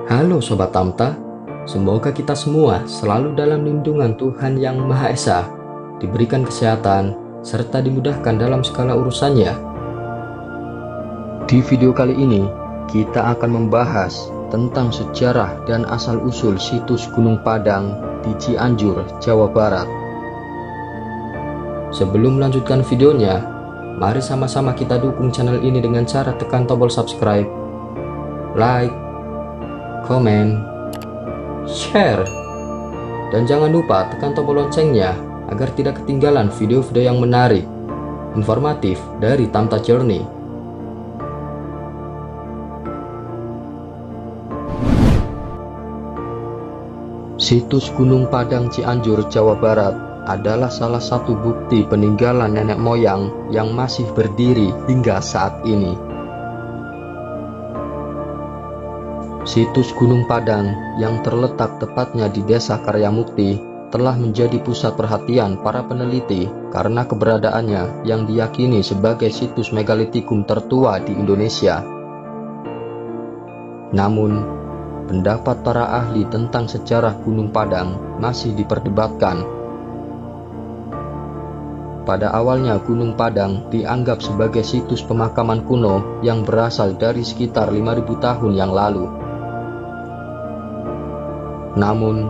Halo Sobat Tamta, semoga kita semua selalu dalam lindungan Tuhan Yang Maha Esa, diberikan kesehatan, serta dimudahkan dalam segala urusannya. Di video kali ini, kita akan membahas tentang sejarah dan asal-usul situs Gunung Padang di Cianjur, Jawa Barat. Sebelum melanjutkan videonya, mari sama-sama kita dukung channel ini dengan cara tekan tombol subscribe, like, komen, share, dan jangan lupa tekan tombol loncengnya agar tidak ketinggalan video-video yang menarik, informatif dari Tamta Journey. Situs Gunung Padang Cianjur, Jawa Barat adalah salah satu bukti peninggalan nenek moyang yang masih berdiri hingga saat ini. Situs Gunung Padang yang terletak tepatnya di Desa Karyamukti telah menjadi pusat perhatian para peneliti karena keberadaannya yang diyakini sebagai situs megalitikum tertua di Indonesia. Namun, pendapat para ahli tentang sejarah Gunung Padang masih diperdebatkan. Pada awalnya Gunung Padang dianggap sebagai situs pemakaman kuno yang berasal dari sekitar 5.000 tahun yang lalu. Namun,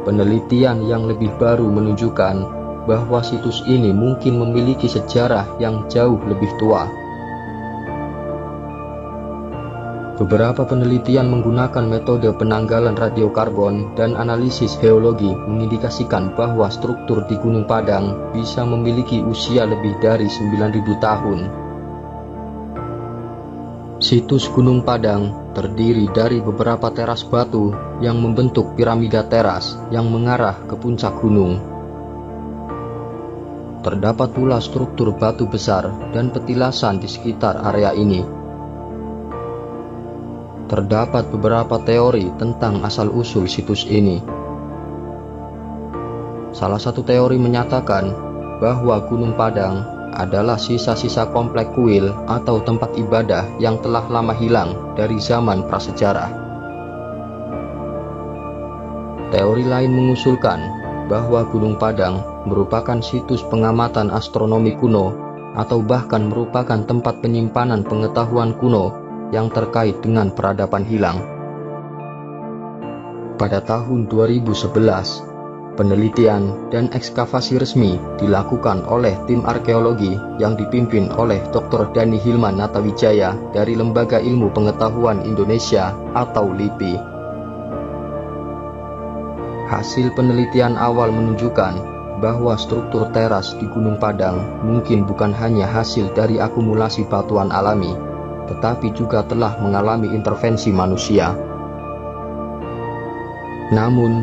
penelitian yang lebih baru menunjukkan bahwa situs ini mungkin memiliki sejarah yang jauh lebih tua. Beberapa penelitian menggunakan metode penanggalan radiokarbon dan analisis geologi mengindikasikan bahwa struktur di Gunung Padang bisa memiliki usia lebih dari 9.000 tahun. Situs Gunung Padang terdiri dari beberapa teras batu yang membentuk piramida teras yang mengarah ke puncak gunung. Terdapat pula struktur batu besar dan petilasan di sekitar area ini. Terdapat beberapa teori tentang asal-usul situs ini. Salah satu teori menyatakan bahwa Gunung Padang adalah sisa-sisa komplek kuil atau tempat ibadah yang telah lama hilang dari zaman prasejarah. Teori lain mengusulkan bahwa Gunung Padang merupakan situs pengamatan astronomi kuno atau bahkan merupakan tempat penyimpanan pengetahuan kuno yang terkait dengan peradaban hilang. Pada tahun 2011, penelitian dan ekskavasi resmi dilakukan oleh tim arkeologi yang dipimpin oleh Dr. Dhani Hilman Natawijaya dari Lembaga Ilmu Pengetahuan Indonesia atau LIPI. Hasil penelitian awal menunjukkan bahwa struktur teras di Gunung Padang mungkin bukan hanya hasil dari akumulasi batuan alami, tetapi juga telah mengalami intervensi manusia. Namun,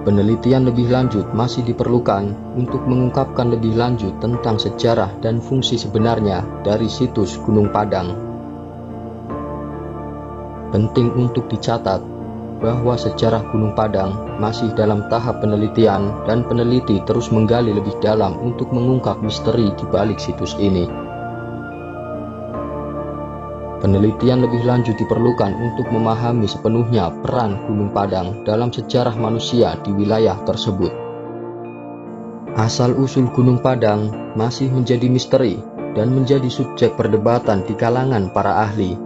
penelitian lebih lanjut masih diperlukan untuk mengungkapkan lebih lanjut tentang sejarah dan fungsi sebenarnya dari situs Gunung Padang. Penting untuk dicatat bahwa sejarah Gunung Padang masih dalam tahap penelitian dan peneliti terus menggali lebih dalam untuk mengungkap misteri di balik situs ini. Penelitian lebih lanjut diperlukan untuk memahami sepenuhnya peran Gunung Padang dalam sejarah manusia di wilayah tersebut. Asal-usul Gunung Padang masih menjadi misteri dan menjadi subjek perdebatan di kalangan para ahli.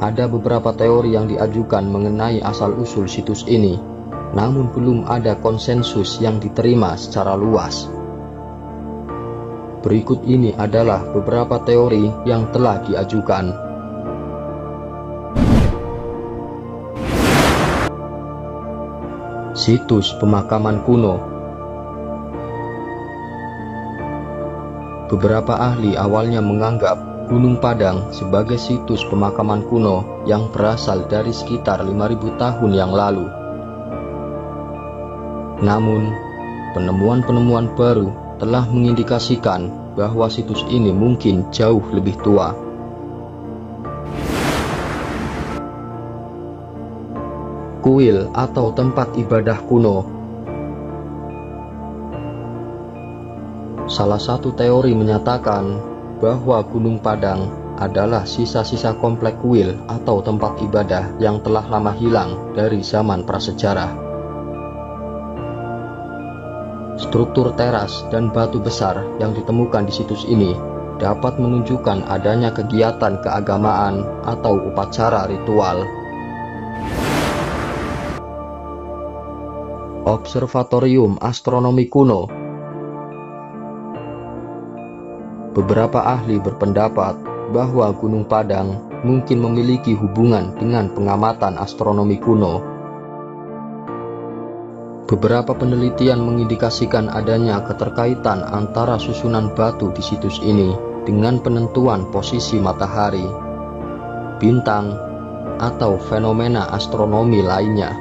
Ada beberapa teori yang diajukan mengenai asal-usul situs ini, namun belum ada konsensus yang diterima secara luas. Berikut ini adalah beberapa teori yang telah diajukan. Situs pemakaman kuno. Beberapa ahli awalnya menganggap Gunung Padang sebagai situs pemakaman kuno yang berasal dari sekitar 5.000 tahun yang lalu. Namun, penemuan-penemuan baru telah mengindikasikan bahwa situs ini mungkin jauh lebih tua. Kuil atau tempat ibadah kuno. Salah satu teori menyatakan bahwa Gunung Padang adalah sisa-sisa komplek kuil atau tempat ibadah yang telah lama hilang dari zaman prasejarah. Struktur teras dan batu besar yang ditemukan di situs ini dapat menunjukkan adanya kegiatan keagamaan atau upacara ritual. Observatorium Astronomi Kuno. Beberapa ahli berpendapat bahwa Gunung Padang mungkin memiliki hubungan dengan pengamatan astronomi kuno. Beberapa penelitian mengindikasikan adanya keterkaitan antara susunan batu di situs ini dengan penentuan posisi matahari, bintang, atau fenomena astronomi lainnya.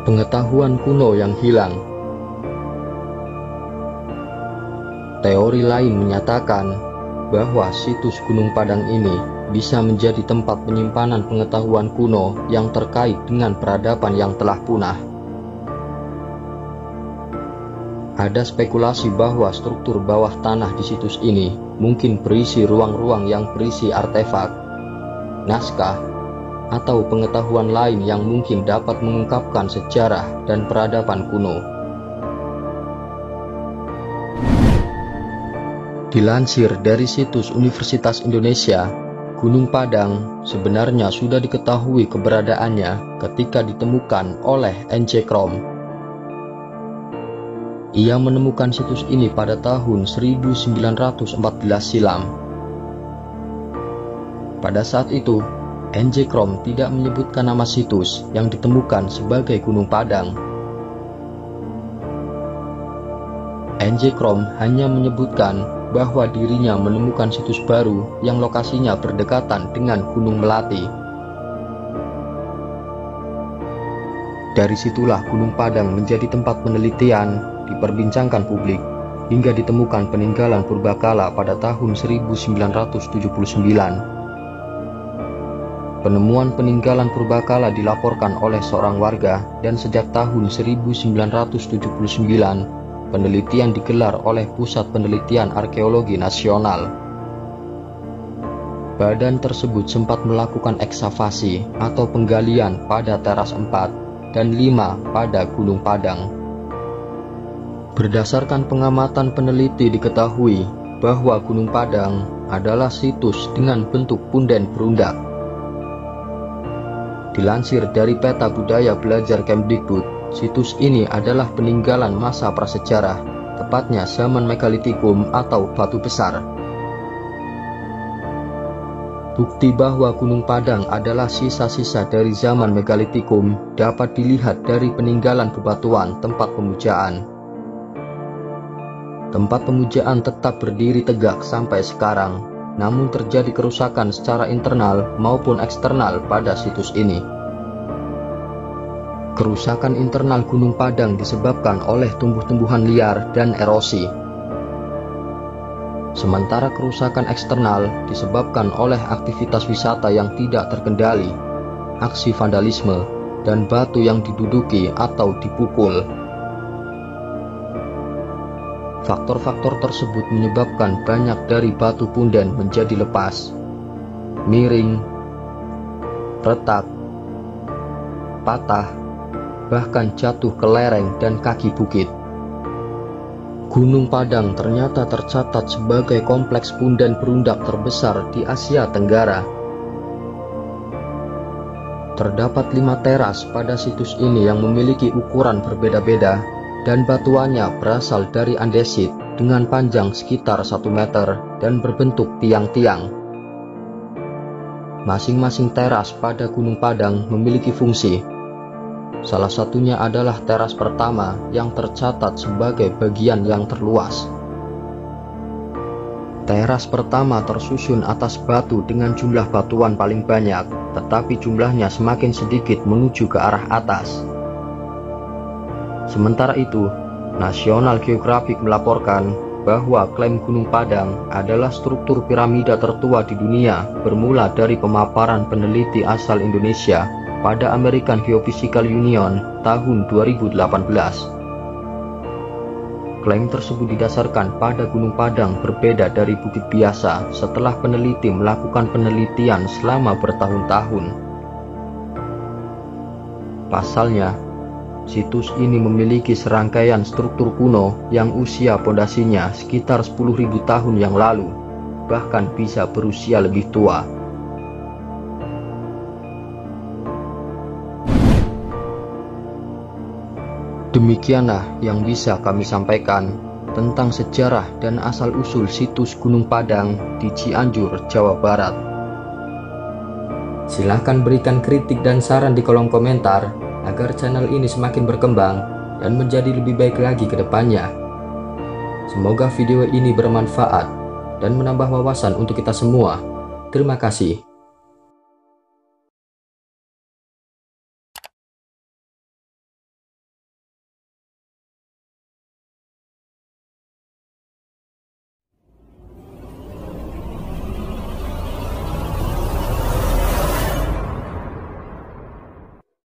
Pengetahuan kuno yang hilang. Teori lain menyatakan bahwa situs Gunung Padang ini bisa menjadi tempat penyimpanan pengetahuan kuno yang terkait dengan peradaban yang telah punah. Ada spekulasi bahwa struktur bawah tanah di situs ini mungkin berisi ruang-ruang yang berisi artefak, naskah, atau pengetahuan lain yang mungkin dapat mengungkapkan sejarah dan peradaban kuno. Dilansir dari situs Universitas Indonesia, Gunung Padang sebenarnya sudah diketahui keberadaannya ketika ditemukan oleh N.C. Krom. Ia menemukan situs ini pada tahun 1914 silam. Pada saat itu, N.C. Krom tidak menyebutkan nama situs yang ditemukan sebagai Gunung Padang. N.C. Krom hanya menyebutkan bahwa dirinya menemukan situs baru yang lokasinya berdekatan dengan Gunung Melati. Dari situlah Gunung Padang menjadi tempat penelitian, diperbincangkan publik, hingga ditemukan peninggalan purbakala pada tahun 1979. Penemuan peninggalan purbakala dilaporkan oleh seorang warga, dan sejak tahun 1979, penelitian digelar oleh Pusat Penelitian Arkeologi Nasional. Badan tersebut sempat melakukan ekskavasi atau penggalian pada teras 4 dan 5 pada Gunung Padang. Berdasarkan pengamatan peneliti diketahui bahwa Gunung Padang adalah situs dengan bentuk punden berundak. Dilansir dari peta budaya belajar Kemdikbud, situs ini adalah peninggalan masa prasejarah, tepatnya zaman Megalitikum atau batu besar. Bukti bahwa Gunung Padang adalah sisa-sisa dari zaman Megalitikum dapat dilihat dari peninggalan bebatuan tempat pemujaan. Tempat pemujaan tetap berdiri tegak sampai sekarang, namun terjadi kerusakan secara internal maupun eksternal pada situs ini. Kerusakan internal Gunung Padang disebabkan oleh tumbuh-tumbuhan liar dan erosi. Sementara kerusakan eksternal disebabkan oleh aktivitas wisata yang tidak terkendali, aksi vandalisme, dan batu yang diduduki atau dipukul. Faktor-faktor tersebut menyebabkan banyak dari batu punden menjadi lepas, miring, retak, patah, bahkan jatuh ke lereng dan kaki bukit. Gunung Padang ternyata tercatat sebagai kompleks punden berundak terbesar di Asia Tenggara. Terdapat 5 teras pada situs ini yang memiliki ukuran berbeda-beda, dan batuannya berasal dari andesit dengan panjang sekitar 1 meter dan berbentuk tiang-tiang. Masing-masing teras pada Gunung Padang memiliki fungsi. Salah satunya adalah teras pertama yang tercatat sebagai bagian yang terluas. Teras pertama tersusun atas batu dengan jumlah batuan paling banyak, tetapi jumlahnya semakin sedikit menuju ke arah atas. Sementara itu, National Geographic melaporkan bahwa klaim Gunung Padang adalah struktur piramida tertua di dunia bermula dari pemaparan peneliti asal Indonesia pada American Geophysical Union tahun 2018. Klaim tersebut didasarkan pada Gunung Padang berbeda dari bukit biasa setelah peneliti melakukan penelitian selama bertahun-tahun. Pasalnya, situs ini memiliki serangkaian struktur kuno yang usia pondasinya sekitar 10.000 tahun yang lalu, bahkan bisa berusia lebih tua. Demikianlah yang bisa kami sampaikan tentang sejarah dan asal-usul situs Gunung Padang di Cianjur, Jawa Barat. Silahkan berikan kritik dan saran di kolom komentar agar channel ini semakin berkembang dan menjadi lebih baik lagi ke depannya. Semoga video ini bermanfaat dan menambah wawasan untuk kita semua. Terima kasih.